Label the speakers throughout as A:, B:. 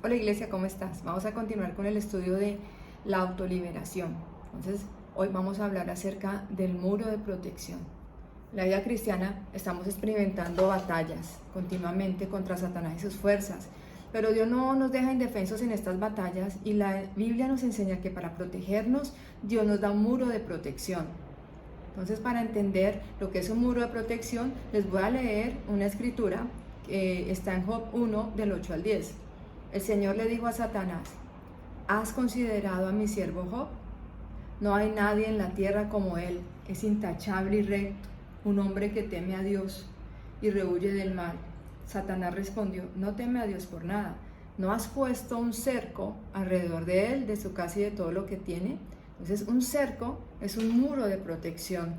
A: Hola iglesia, ¿cómo estás? Vamos a continuar con el estudio de la autoliberación. Entonces, hoy vamos a hablar acerca del muro de protección. En la vida cristiana estamos experimentando batallas continuamente contra Satanás y sus fuerzas, pero Dios no nos deja indefensos en estas batallas y la Biblia nos enseña que para protegernos, Dios nos da un muro de protección. Entonces, para entender lo que es un muro de protección, les voy a leer una escritura que está en Job 1, del 8 al 10. El Señor le dijo a Satanás: ¿has considerado a mi siervo Job? No hay nadie en la tierra como él, es intachable y recto, un hombre que teme a Dios y rehuye del mal. Satanás respondió: no teme a Dios por nada. ¿No has puesto un cerco alrededor de él, de su casa y de todo lo que tiene? Entonces, un cerco es un muro de protección,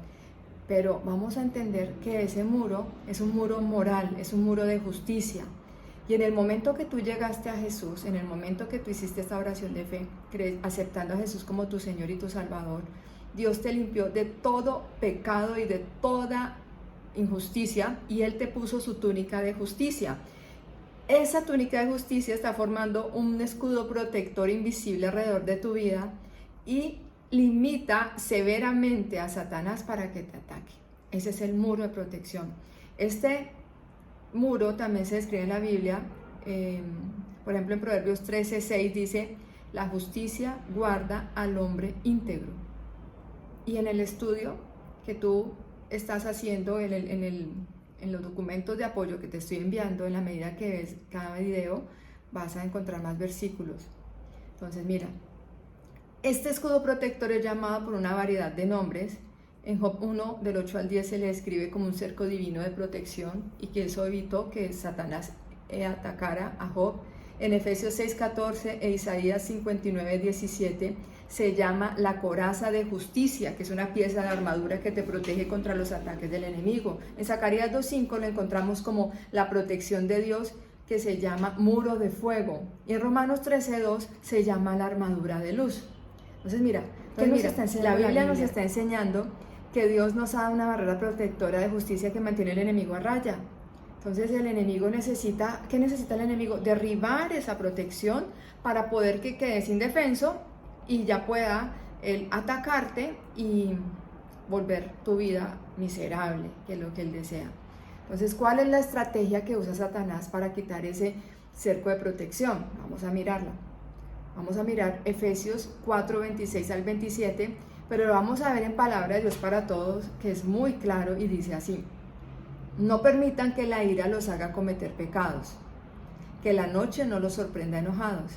A: pero vamos a entender que ese muro es un muro moral, es un muro de justicia. Y en el momento que tú llegaste a Jesús, en el momento que tú hiciste esta oración de fe, aceptando a Jesús como tu Señor y tu Salvador, Dios te limpió de todo pecado y de toda injusticia, y Él te puso su túnica de justicia. Esa túnica de justicia está formando un escudo protector invisible alrededor de tu vida y limita severamente a Satanás para que te ataque. Ese es el muro de protección. Este muro también se describe en la Biblia, por ejemplo en Proverbios 13:6 dice: la justicia guarda al hombre íntegro. Y en el estudio que tú estás haciendo, en los documentos de apoyo que te estoy enviando, en la medida que ves cada video, vas a encontrar más versículos. Entonces mira, este escudo protector es llamado por una variedad de nombres. En Job 1, del 8 al 10, se le describe como un cerco divino de protección y que eso evitó que Satanás atacara a Job. En Efesios 6:14 e Isaías 59:17 se llama la coraza de justicia, que es una pieza de armadura que te protege contra los ataques del enemigo. En Zacarías 2:5 lo encontramos como la protección de Dios, que se llama muro de fuego. Y en Romanos 13:2 se llama la armadura de luz. Entonces mira, la Biblia nos está enseñando que Dios nos ha dado una barrera protectora de justicia que mantiene el enemigo a raya. Entonces el enemigo necesita, ¿qué necesita el enemigo? Derribar esa protección para poder que quedes indefenso y ya pueda él atacarte y volver tu vida miserable, que es lo que él desea. Entonces, ¿cuál es la estrategia que usa Satanás para quitar ese cerco de protección? Vamos a mirarla. Vamos a mirar Efesios 4:26 al 27, pero lo vamos a ver en palabra de Dios para todos, que es muy claro y dice así: no permitan que la ira los haga cometer pecados, que la noche no los sorprenda enojados.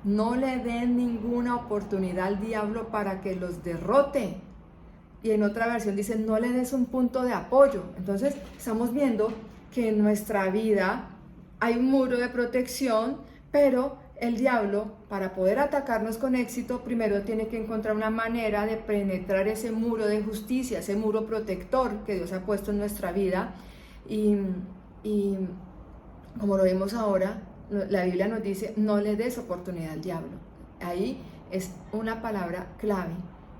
A: No le den ninguna oportunidad al diablo para que los derrote. Y en otra versión dice: no le des un punto de apoyo. Entonces estamos viendo que en nuestra vida hay un muro de protección, pero el diablo, para poder atacarnos con éxito, primero tiene que encontrar una manera de penetrar ese muro de justicia, ese muro protector que Dios ha puesto en nuestra vida. Y como lo vemos ahora, la Biblia nos dice: no le des oportunidad al diablo. Ahí es una palabra clave,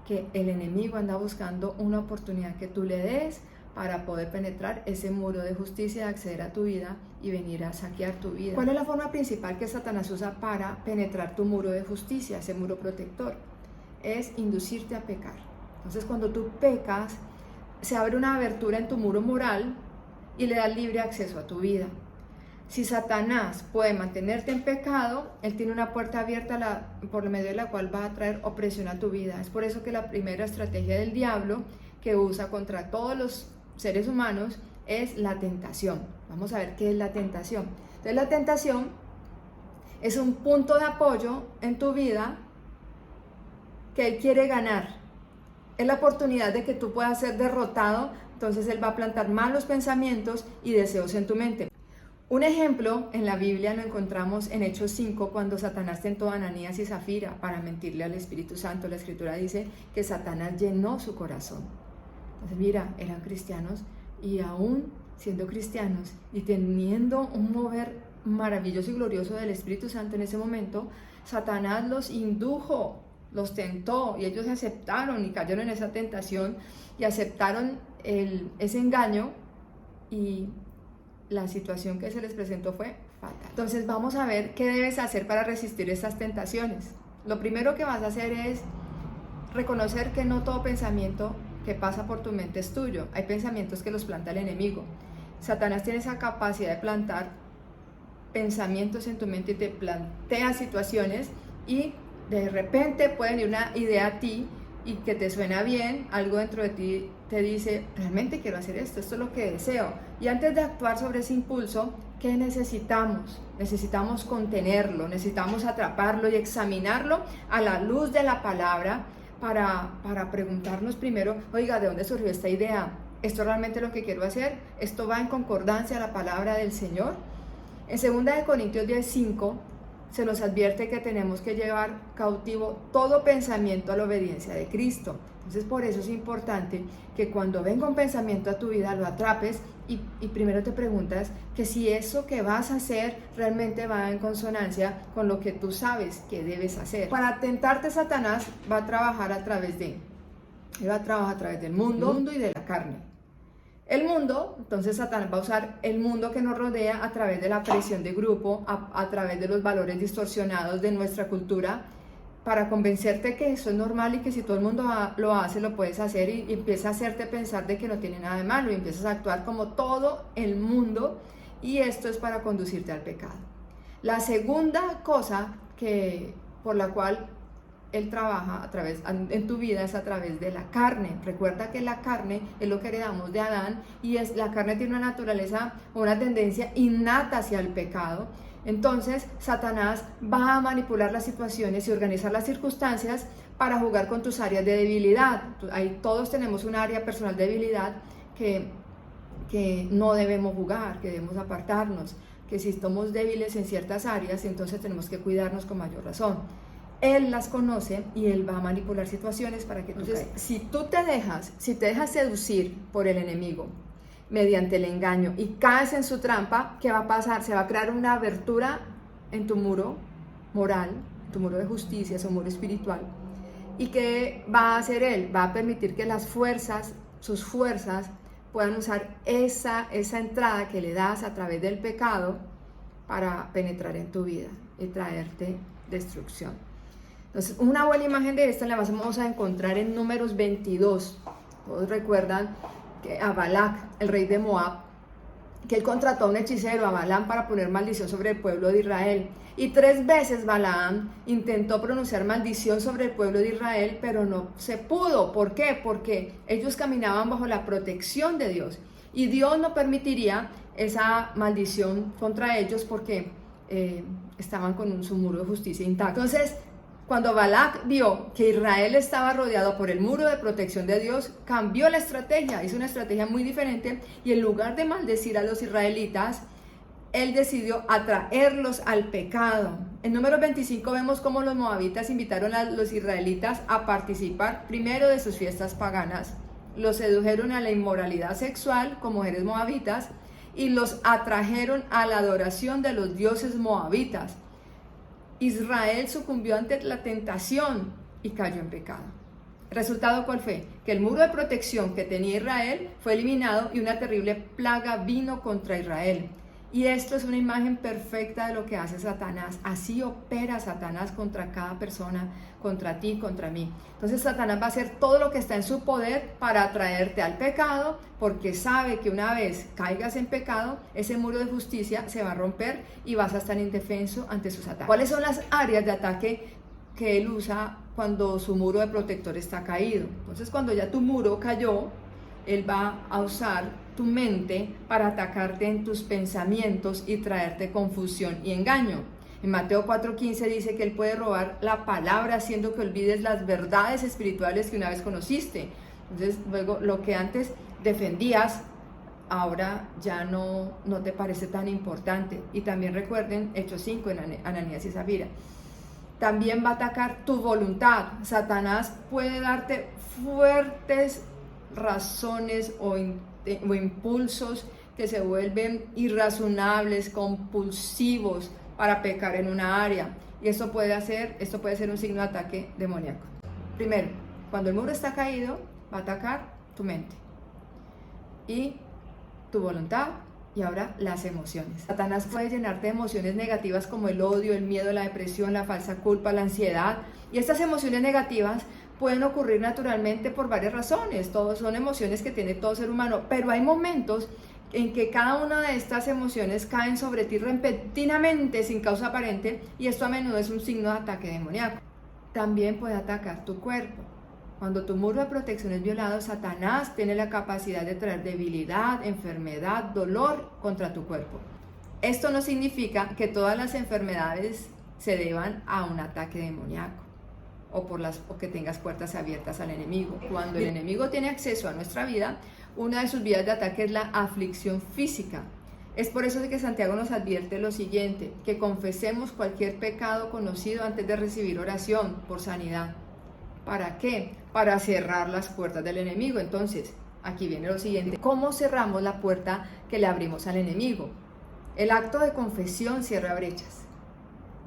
A: que el enemigo anda buscando una oportunidad que tú le des para poder penetrar ese muro de justicia, acceder a tu vida y venir a saquear tu vida. ¿Cuál es la forma principal que Satanás usa para penetrar tu muro de justicia, ese muro protector? Es inducirte a pecar. Entonces, cuando tú pecas, se abre una abertura en tu muro moral y le das libre acceso a tu vida. Si Satanás puede mantenerte en pecado, él tiene una puerta abierta por medio de la cual va a traer opresión a tu vida. Es por eso que la primera estrategia del diablo que usa contra todos los seres humanos es la tentación. Vamos a ver qué es la tentación. Entonces, la tentación es un punto de apoyo en tu vida que él quiere ganar. Es la oportunidad de que tú puedas ser derrotado. Entonces él va a plantar malos pensamientos y deseos en tu mente. Un ejemplo en la Biblia lo encontramos en Hechos 5, cuando Satanás tentó a Ananías y Zafira para mentirle al Espíritu Santo. La Escritura dice que Satanás llenó su corazón. Entonces mira, eran cristianos, y aún siendo cristianos y teniendo un mover maravilloso y glorioso del Espíritu Santo en ese momento, Satanás los indujo, los tentó, y ellos aceptaron y cayeron en esa tentación y aceptaron ese engaño, y la situación que se les presentó fue fatal. Entonces vamos a ver qué debes hacer para resistir estas tentaciones. Lo primero que vas a hacer es reconocer que no todo pensamiento que pasa por tu mente es tuyo. Hay pensamientos que los planta el enemigo. Satanás tiene esa capacidad de plantar pensamientos en tu mente y te plantea situaciones, y de repente puede venir una idea a ti y que te suena bien, algo dentro de ti te dice, realmente quiero hacer esto es lo que deseo. Y antes de actuar sobre ese impulso, ¿qué necesitamos? Necesitamos contenerlo, necesitamos atraparlo y examinarlo a la luz de la palabra para preguntarnos primero, oiga, ¿de dónde surgió esta idea? ¿Esto es realmente lo que quiero hacer? ¿Esto va en concordancia a la palabra del Señor? En 2 Corintios 10:5 se nos advierte que tenemos que llevar cautivo todo pensamiento a la obediencia de Cristo. Entonces, por eso es importante que cuando venga un pensamiento a tu vida lo atrapes y primero te preguntas que si eso que vas a hacer realmente va en consonancia con lo que tú sabes que debes hacer. Para tentarte, Satanás va a trabajar a través del mundo y de la carne. El mundo, entonces Satanás va a usar el mundo que nos rodea a través de la presión de grupo, a través de los valores distorsionados de nuestra cultura, para convencerte que eso es normal y que si todo el mundo lo hace, lo puedes hacer, y empieza a hacerte pensar de que no tiene nada de malo y empiezas a actuar como todo el mundo, y esto es para conducirte al pecado. La segunda cosa por la cual Él trabaja en tu vida es a través de la carne. Recuerda que la carne es lo que heredamos de Adán, y la carne tiene una naturaleza o una tendencia innata hacia el pecado. Entonces Satanás va a manipular las situaciones y organizar las circunstancias para jugar con tus áreas de debilidad. Ahí todos tenemos un área personal de debilidad que no debemos jugar, que debemos apartarnos, que si somos débiles en ciertas áreas, entonces tenemos que cuidarnos con mayor razón. Él las conoce y Él va a manipular situaciones para que tú caigas. Si te dejas seducir por el enemigo mediante el engaño y caes en su trampa, ¿qué va a pasar? Se va a crear una abertura en tu muro moral, tu muro de justicia, su muro espiritual. ¿Y qué va a hacer Él? Va a permitir que sus fuerzas puedan usar esa entrada que le das a través del pecado para penetrar en tu vida y traerte destrucción. Entonces, una buena imagen de esta la vamos a encontrar en Números 22. Todos recuerdan que a Balac, el rey de Moab, que él contrató a un hechicero, a Balaam, para poner maldición sobre el pueblo de Israel. Y 3 veces Balaam intentó pronunciar maldición sobre el pueblo de Israel, pero no se pudo. ¿Por qué? Porque ellos caminaban bajo la protección de Dios. Y Dios no permitiría esa maldición contra ellos porque estaban con su muro de justicia intacto. Entonces, cuando Balac vio que Israel estaba rodeado por el muro de protección de Dios, cambió la estrategia, hizo una estrategia muy diferente, y en lugar de maldecir a los israelitas, él decidió atraerlos al pecado. En Números 25 vemos cómo los moabitas invitaron a los israelitas a participar primero de sus fiestas paganas, los sedujeron a la inmoralidad sexual con mujeres moabitas y los atrajeron a la adoración de los dioses moabitas. Israel sucumbió ante la tentación y cayó en pecado. ¿El resultado cuál fue? Que el muro de protección que tenía Israel fue eliminado y una terrible plaga vino contra Israel. Y esto es una imagen perfecta de lo que hace Satanás. Así opera Satanás contra cada persona, contra ti, contra mí. Entonces Satanás va a hacer todo lo que está en su poder para atraerte al pecado, porque sabe que una vez caigas en pecado, ese muro de justicia se va a romper y vas a estar indefenso ante sus ataques. ¿Cuáles son las áreas de ataque que él usa cuando su muro de protector está caído? Entonces, cuando ya tu muro cayó, él va a usar tu mente para atacarte en tus pensamientos y traerte confusión y engaño. En Mateo 4:15 dice que él puede robar la palabra haciendo que olvides las verdades espirituales que una vez conociste. Entonces, luego lo que antes defendías, ahora ya no te parece tan importante. Y también recuerden Hechos 5 en Ananías y Zafira. También va a atacar tu voluntad. Satanás puede darte fuertes razones o impulsos que se vuelven irrazonables, compulsivos para pecar en una área. Y esto puede ser un signo de ataque demoníaco. Primero, cuando el muro está caído, va a atacar tu mente y tu voluntad Y ahora las emociones. Satanás puede llenarte de emociones negativas como el odio, el miedo, la depresión, la falsa culpa, la ansiedad. Y estas emociones negativas pueden ocurrir naturalmente por varias razones. Todos son emociones que tiene todo ser humano, pero hay momentos en que cada una de estas emociones caen sobre ti repentinamente sin causa aparente, y esto a menudo es un signo de ataque demoníaco. También puede atacar tu cuerpo. Cuando tu muro de protección es violado, Satanás tiene la capacidad de traer debilidad, enfermedad, dolor contra tu cuerpo. Esto no significa que todas las enfermedades se deban a un ataque demoníaco o que tengas puertas abiertas al enemigo. Cuando el enemigo tiene acceso a nuestra vida, una de sus vías de ataque es la aflicción física. Es por eso que Santiago nos advierte lo siguiente: que confesemos cualquier pecado conocido antes de recibir oración por sanidad. ¿Para qué? Para cerrar las puertas del enemigo. Entonces, aquí viene lo siguiente: ¿cómo cerramos la puerta que le abrimos al enemigo? El acto de confesión cierra brechas.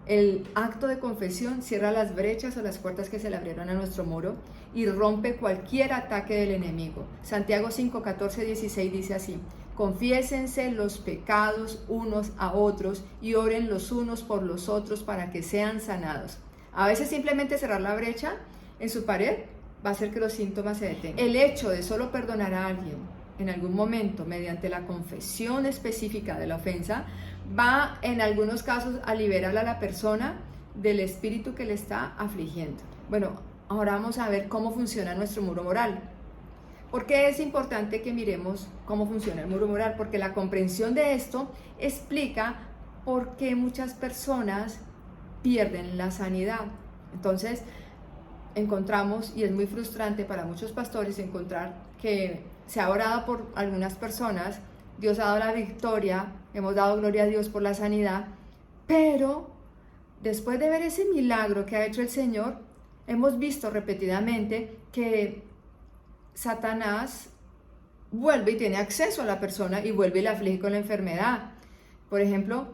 A: El acto de confesión cierra las brechas o las puertas que se le abrieron a nuestro muro y rompe cualquier ataque del enemigo. Santiago 5, 14, 16 dice así: confiésense los pecados unos a otros y oren los unos por los otros para que sean sanados. A veces simplemente cerrar la brecha en su pared va a hacer que los síntomas se detengan. El hecho de solo perdonar a alguien en algún momento mediante la confesión específica de la ofensa va en algunos casos a liberar a la persona del espíritu que le está afligiendo. Bueno, ahora vamos a ver cómo funciona nuestro muro moral. ¿Por qué es importante que miremos cómo funciona el muro moral? Porque la comprensión de esto explica por qué muchas personas pierden la sanidad. Entonces, encontramos, y es muy frustrante para muchos pastores encontrar que se ha orado por algunas personas, Dios ha dado la victoria, hemos dado gloria a Dios por la sanidad, pero después de ver ese milagro que ha hecho el Señor, hemos visto repetidamente que Satanás vuelve y tiene acceso a la persona y vuelve y la aflige con la enfermedad. Por ejemplo,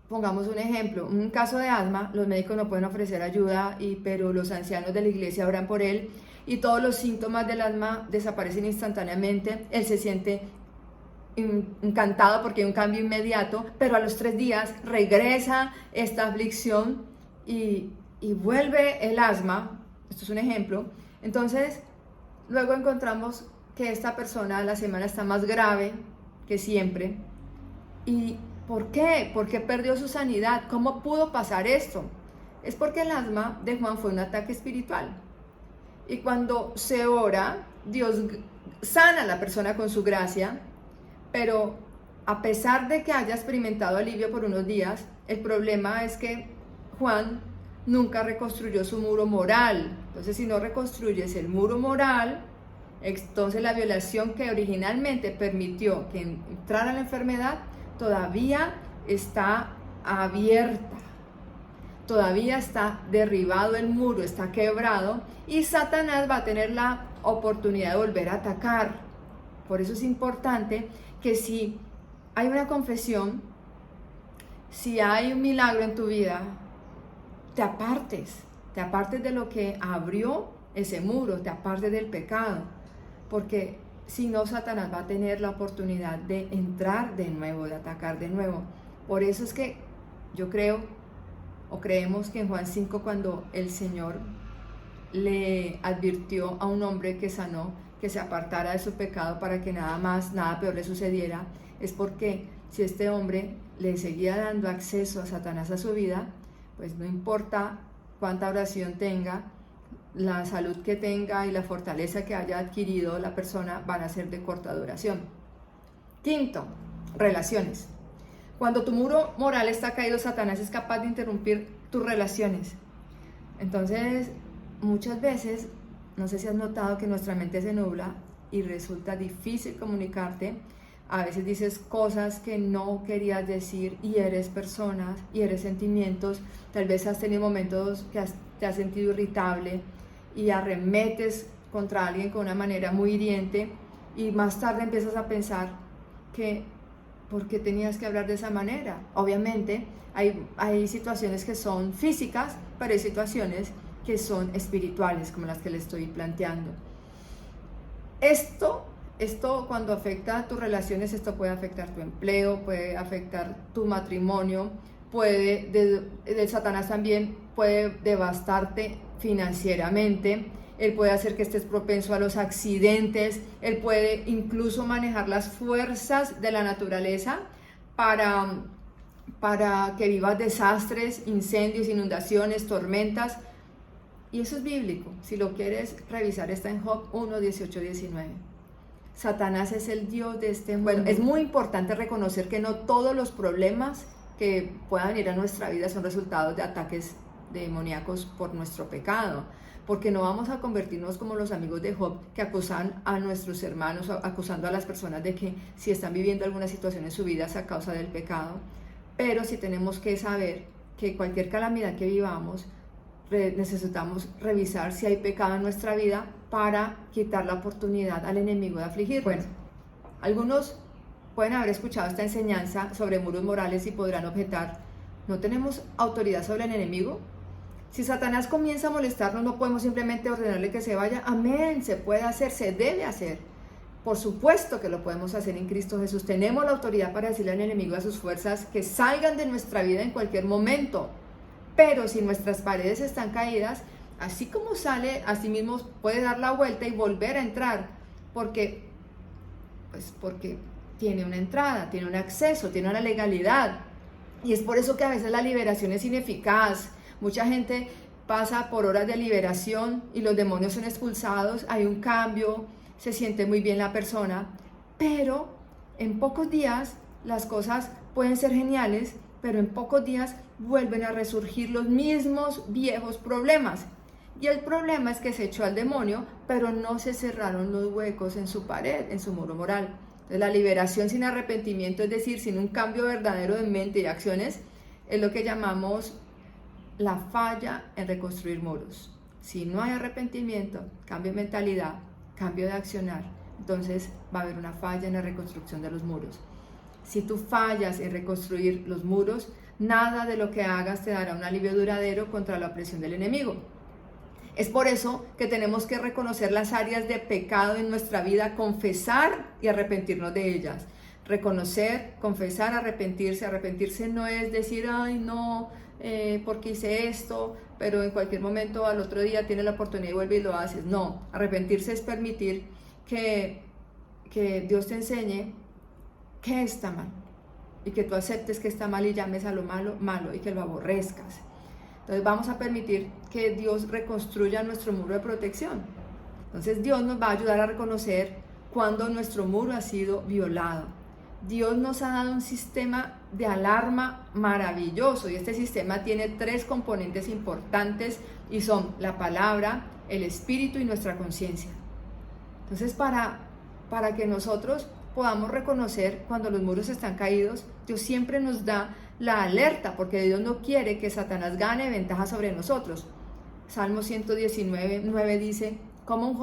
A: pongamos un ejemplo, un caso de asma, los médicos no pueden ofrecer ayuda, pero los ancianos de la iglesia oran por él y todos los síntomas del asma desaparecen instantáneamente. Él se siente encantado porque hay un cambio inmediato, pero a los 3 días regresa esta aflicción y vuelve el asma. Esto es un ejemplo. Entonces, luego encontramos que esta persona a la semana está más grave que siempre. ¿Y por qué? ¿Por qué perdió su sanidad? ¿Cómo pudo pasar esto? Es porque el asma de Juan fue un ataque espiritual. Y cuando se ora, Dios sana a la persona con su gracia, pero a pesar de que haya experimentado alivio por unos días, el problema es que Juan nunca reconstruyó su muro moral. Entonces, si no reconstruyes el muro moral, entonces la violación que originalmente permitió que entrara la enfermedad todavía está abierta. Todavía está derribado el muro, está quebrado, y Satanás va a tener la oportunidad de volver a atacar. Por eso es importante que si hay una confesión, si hay un milagro en tu vida, te apartes de lo que abrió ese muro, te apartes del pecado, porque si no, Satanás va a tener la oportunidad de entrar de nuevo, de atacar de nuevo. Por eso es que yo creo o creemos que en Juan 5, cuando el Señor le advirtió a un hombre que sanó que se apartara de su pecado para que nada peor le sucediera, es porque si este hombre le seguía dando acceso a Satanás a su vida, pues no importa cuánta oración tenga, la salud que tenga y la fortaleza que haya adquirido la persona van a ser de corta duración. Quinto, relaciones. Cuando tu muro moral está caído, Satanás es capaz de interrumpir tus relaciones. Entonces, muchas veces, no sé si has notado que nuestra mente se nubla y resulta difícil comunicarte. A veces dices cosas que no querías decir, y eres personas, y eres sentimientos. Tal vez has tenido momentos que te has sentido irritable y arremetes contra alguien con una manera muy hiriente, y más tarde empiezas a pensar que ¿por qué tenías que hablar de esa manera? Obviamente hay situaciones que son físicas, pero hay situaciones que son espirituales, como las que le estoy planteando. Esto Esto cuando afecta a tus relaciones, esto puede afectar tu empleo, puede afectar tu matrimonio, de Satanás también puede devastarte financieramente. Él puede hacer que estés propenso a los accidentes, él puede incluso manejar las fuerzas de la naturaleza para que vivas desastres, incendios, inundaciones, tormentas. Y eso es bíblico. Si lo quieres revisar, está en Job 1, 18, 19. Satanás es el Dios de este mundo. Bueno, es muy importante reconocer que no todos los problemas que puedan venir a nuestra vida son resultados de ataques demoníacos por nuestro pecado, porque no vamos a convertirnos como los amigos de Job que acusan a nuestros hermanos, acusando a las personas de que si están viviendo alguna situación en su vida es a causa del pecado. Pero sí tenemos que saber que cualquier calamidad que vivamos, necesitamos revisar si hay pecado en nuestra vida para quitar la oportunidad al enemigo de afligir. Bueno, algunos pueden haber escuchado esta enseñanza sobre muros morales y podrán objetar: ¿no tenemos autoridad sobre el enemigo? Si Satanás comienza a molestarnos, no podemos simplemente ordenarle que se vaya. Amén, se puede hacer, se debe hacer. Por supuesto que lo podemos hacer en Cristo Jesús. Tenemos la autoridad para decirle al enemigo, a sus fuerzas, que salgan de nuestra vida en cualquier momento. Pero si nuestras paredes están caídas, así como sale, así mismo puede dar la vuelta y volver a entrar. Porque tiene una entrada, tiene un acceso, tiene una legalidad. Y es por eso que a veces la liberación es ineficaz. Mucha gente pasa por horas de liberación y los demonios son expulsados, hay un cambio, se siente muy bien la persona, pero en pocos días las cosas pueden ser geniales, pero en pocos días vuelven a resurgir los mismos viejos problemas. Y el problema es que se echó al demonio, pero no se cerraron los huecos en su pared, en su muro moral. Entonces, la liberación sin arrepentimiento, es decir, sin un cambio verdadero de mente y acciones, es lo que llamamos la falla en reconstruir muros. Si no hay arrepentimiento, cambio de mentalidad, cambio de accionar, entonces va a haber una falla en la reconstrucción de los muros. Si tú fallas en reconstruir los muros, nada de lo que hagas te dará un alivio duradero contra la opresión del enemigo. Es por eso que tenemos que reconocer las áreas de pecado en nuestra vida, confesar y arrepentirnos de ellas. Reconocer, confesar, arrepentirse. Arrepentirse no es decir, ay no, porque hice esto, pero en cualquier momento al otro día tienes la oportunidad y vuelve y lo haces. No, arrepentirse es permitir que Dios te enseñe qué está mal y que tú aceptes que está mal y llames a lo malo, malo, y que lo aborrezcas. Entonces vamos a permitir que Dios reconstruya nuestro muro de protección. Entonces Dios nos va a ayudar a reconocer cuando nuestro muro ha sido violado. Dios nos ha dado un sistema de alarma maravilloso, y este sistema tiene 3 componentes importantes y son la palabra, el espíritu y nuestra conciencia. Entonces para que nosotros podamos reconocer cuando los muros están caídos, Dios siempre nos da la alerta, porque Dios no quiere que Satanás gane ventaja sobre nosotros. Salmo 119, 9 dice: ¿Cómo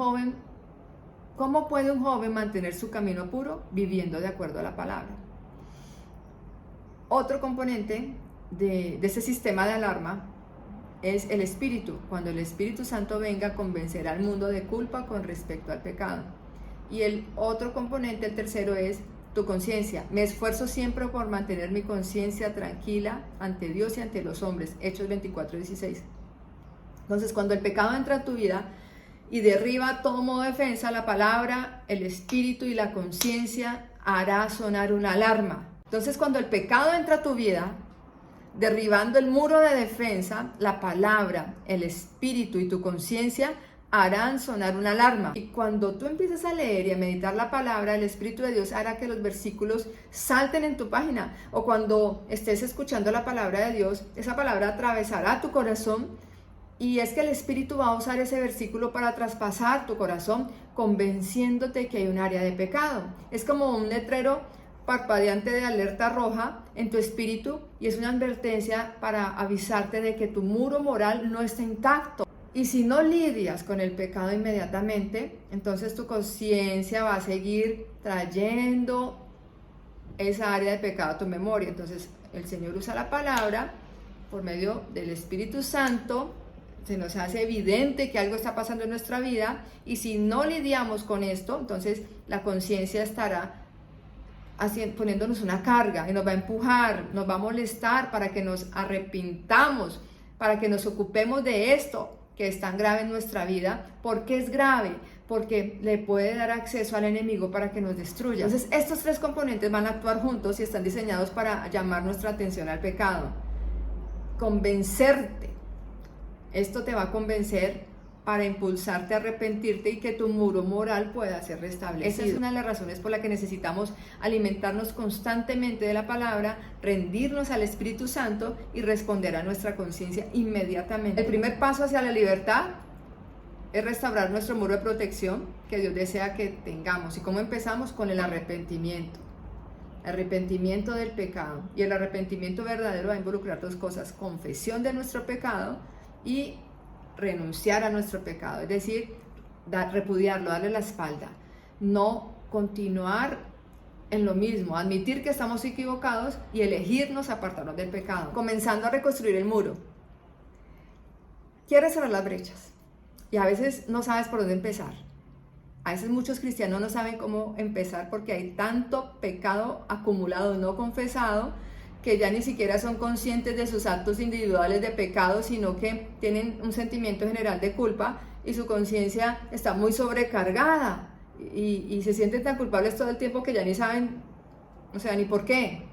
A: puede un joven mantener su camino puro? Viviendo de acuerdo a la palabra. Otro componente de ese sistema de alarma es el Espíritu. Cuando el Espíritu Santo venga, convencerá al mundo de culpa con respecto al pecado. Y el otro componente, el tercero, es tu conciencia. Me esfuerzo siempre por mantener mi conciencia tranquila ante Dios y ante los hombres. Hechos 24, 16. Entonces, cuando el pecado entra a tu vida y derriba todo modo de defensa, la palabra, el espíritu y la conciencia hará sonar una alarma. Entonces, cuando el pecado entra a tu vida, derribando el muro de defensa, la palabra, el espíritu y tu conciencia harán sonar una alarma. Y cuando tú empiezas a leer y a meditar la palabra, el Espíritu de Dios hará que los versículos salten en tu página. O cuando estés escuchando la palabra de Dios, esa palabra atravesará tu corazón, y es que el Espíritu va a usar ese versículo para traspasar tu corazón, convenciéndote que hay un área de pecado. Es como un letrero parpadeante de alerta roja en tu espíritu, y es una advertencia para avisarte de que tu muro moral no está intacto. Y si no lidias con el pecado inmediatamente, entonces tu conciencia va a seguir trayendo esa área de pecado a tu memoria. Entonces el Señor usa la palabra por medio del Espíritu Santo, se nos hace evidente que algo está pasando en nuestra vida, y si no lidiamos con esto, entonces la conciencia estará poniéndonos una carga y nos va a empujar, nos va a molestar para que nos arrepintamos, para que nos ocupemos de esto que es tan grave en nuestra vida. ¿Por qué es grave? Porque le puede dar acceso al enemigo para que nos destruya. Entonces estos tres componentes van a actuar juntos y están diseñados para llamar nuestra atención al pecado. Convencerte. Esto te va a convencer para impulsarte a arrepentirte y que tu muro moral pueda ser restablecido. Esa es una de las razones por la que necesitamos alimentarnos constantemente de la palabra, rendirnos al Espíritu Santo y responder a nuestra conciencia inmediatamente. El primer paso hacia la libertad es restaurar nuestro muro de protección que Dios desea que tengamos. ¿Y cómo empezamos? Con el arrepentimiento. Arrepentimiento del pecado. Y el arrepentimiento verdadero va a involucrar dos cosas: confesión de nuestro pecado y renunciar a nuestro pecado, es decir, repudiarlo, darle la espalda, no continuar en lo mismo, admitir que estamos equivocados y elegirnos apartarnos del pecado, comenzando a reconstruir el muro. Quieres cerrar las brechas y a veces no sabes por dónde empezar. A veces muchos cristianos no saben cómo empezar porque hay tanto pecado acumulado, no confesado, que ya ni siquiera son conscientes de sus actos individuales de pecado, sino que tienen un sentimiento general de culpa y su conciencia está muy sobrecargada y se sienten tan culpables todo el tiempo que ya ni saben, o sea, ni por qué.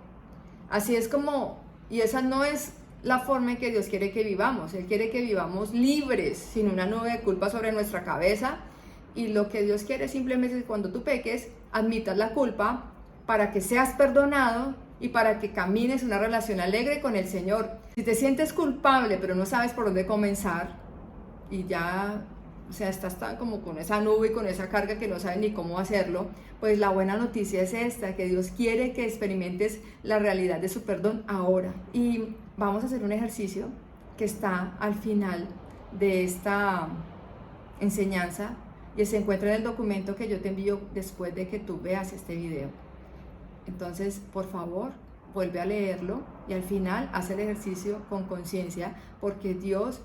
A: Así es como, y esa no es la forma en que Dios quiere que vivamos. Él quiere que vivamos libres, sin una nube de culpa sobre nuestra cabeza, y lo que Dios quiere simplemente es que cuando tú peques, admitas la culpa para que seas perdonado y para que camines una relación alegre con el Señor. Si te sientes culpable pero no sabes por dónde comenzar y ya, o sea, estás tan como con esa nube y con esa carga que no sabes ni cómo hacerlo, pues la buena noticia es esta, que Dios quiere que experimentes la realidad de su perdón ahora. Y vamos a hacer un ejercicio que está al final de esta enseñanza y se encuentra en el documento que yo te envío después de que tú veas este video. Entonces, por favor, vuelve a leerlo y al final haz el ejercicio con conciencia, porque Dios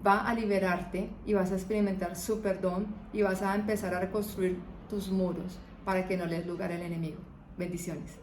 A: va a liberarte y vas a experimentar su perdón y vas a empezar a reconstruir tus muros para que no le des lugar al enemigo. Bendiciones.